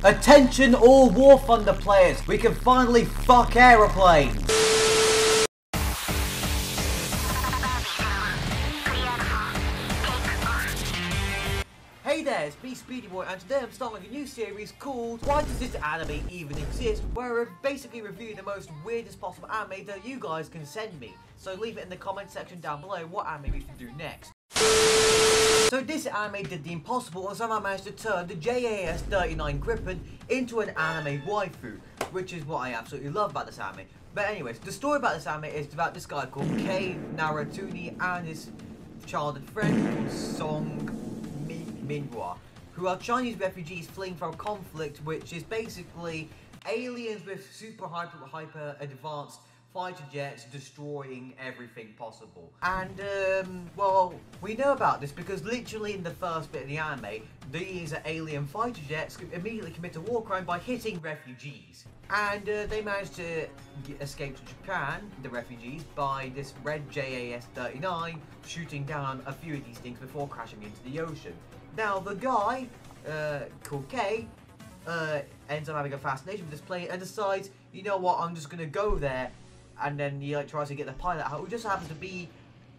Attention all War Thunder players, we can finally fuck aeroplanes! Hey there, it's me Speedy Boy, and today I'm starting a new series called Why Does This Anime Even Exist? Where I basically review the most weirdest possible anime that you guys can send me. So leave it in the comment section down below what anime we should do next. So this anime did the impossible and somehow managed to turn the JAS 39 Gripen into an anime waifu, which is what I absolutely love about this anime. But anyways, the story about this anime is about this guy called Kei Naratuni and his childhood friend called Song Minhua, who are Chinese refugees fleeing from conflict, which is basically aliens with super hyper advanced fighter jets destroying everything possible. And well, we know about this because literally in the first bit of the anime, these alien fighter jets immediately commit a war crime by hitting refugees. And they managed to escape to Japan, the refugees, by this red JAS 39 shooting down a few of these things before crashing into the ocean. Now the guy, called Kei, ends up having a fascination with this plane and decides, you know what, I'm just gonna go there. And then he tries to get the pilot out, who just happens to be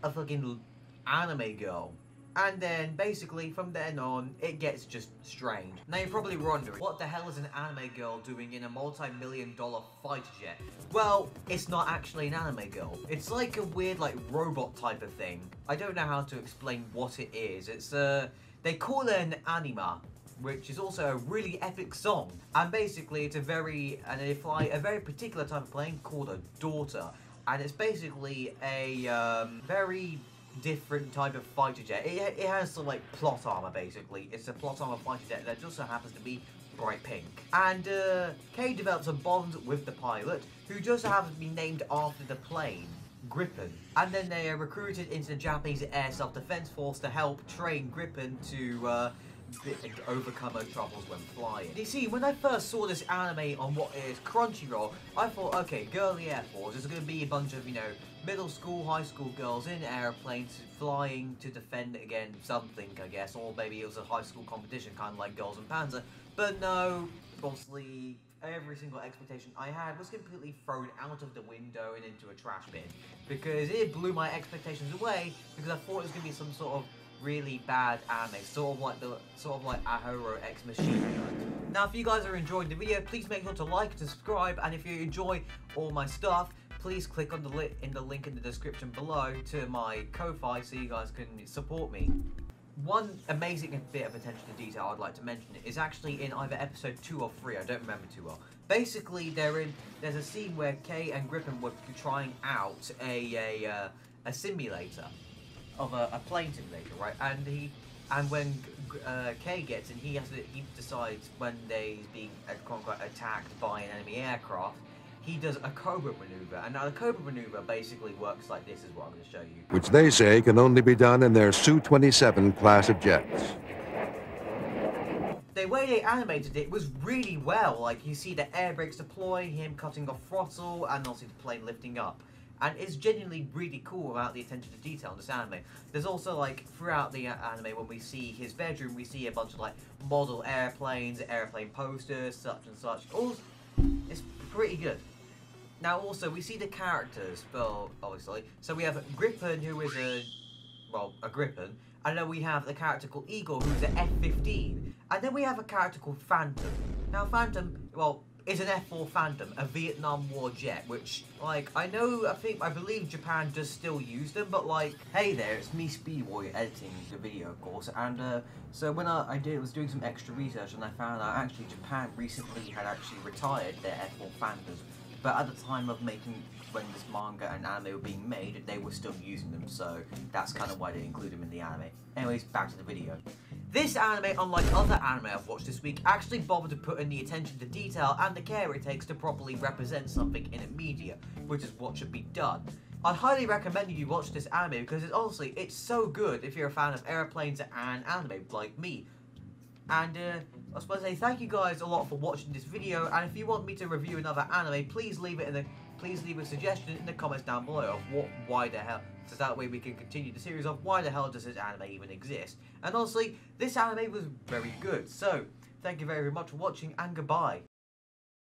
a fucking anime girl. And then basically from then on, it gets just strange. Now you're probably wondering, what the hell is an anime girl doing in a multi-million-dollar fighter jet? Well, it's not actually an anime girl. It's like a weird robot type of thing. I don't know how to explain what it is. It's they call it an anima, which is also a really epic song. And basically it's they fly a very particular type of plane called a daughter. And it's basically a very different type of fighter jet. It has some plot armor basically. It's a plot armor fighter jet that just so happens to be bright pink. And Kei develops a bond with the pilot, who just happens to be named after the plane, Gripen. And then they are recruited into the Japanese Air Self-Defense Force to help train Gripen to overcome her troubles when flying. You see, when I first saw this anime on what is Crunchyroll, I thought, okay, Girly Air Force, there's going to be a bunch of, middle school, high school girls in airplanes flying to defend against something, I guess, or maybe it was a high school competition, kind of like Girls in Panzer. But no, obviously, every single expectation I had was completely thrown out of the window and into a trash bin, because it blew my expectations away, because I thought it was going to be some sort of really bad anime, sort of like Ahuro X Machine Gun. Now, if you guys are enjoying the video, please make sure to like and subscribe, and if you enjoy all my stuff, please click on the link in the description below to my Ko-Fi so you guys can support me. One amazing bit of attention to detail I'd like to mention is actually in either episode 2 or 3, I don't remember too well. Basically, there's a scene where Kei and Gripen were trying out a simulator of a plane simulator, right? And when Kei gets in, he decides when he's being quote-unquote attacked by an enemy aircraft, he does a Cobra maneuver. And now the Cobra maneuver basically works like this, is what I'm going to show you. Which they say can only be done in their Su-27 class of jets. The way they animated it was really well. Like, you see the air brakes deploy, him cutting off throttle, and also the plane lifting up. And it's genuinely really cool about the attention to detail in this anime. There's also, throughout the anime, when we see his bedroom, we see a bunch of, model airplanes, airplane posters, such and such. It's pretty good. Now, also, we see the characters, well, obviously. So we have Gripen, who is a Gripen. And then we have the character called Eagle, who's an F-15. And then we have a character called Phantom. Now, Phantom, is an F-4 Phantom, a Vietnam War jet, which, I believe Japan does still use them, but, hey there, it's me, Speedboy, editing the video, of course, and, so when I was doing some extra research, and I found out, actually, Japan recently had actually retired their F-4 Phantoms, but at the time of when this manga and anime were being made, they were still using them, so that's kind of why they include them in the anime. Anyways, back to the video. This anime, unlike other anime I've watched this week, actually bothered to put in the attention to detail and the care it takes to properly represent something in a media, which is what should be done. I'd highly recommend you watch this anime because it's so good if you're a fan of airplanes and anime like me. And I was supposed to say thank you guys a lot for watching this video, and if you want me to review another anime, please leave a suggestion in the comments down below of why the hell, so that way we can continue the series of why the hell does this anime even exist. And honestly, this anime was very good. So Thank you very much for watching, and goodbye.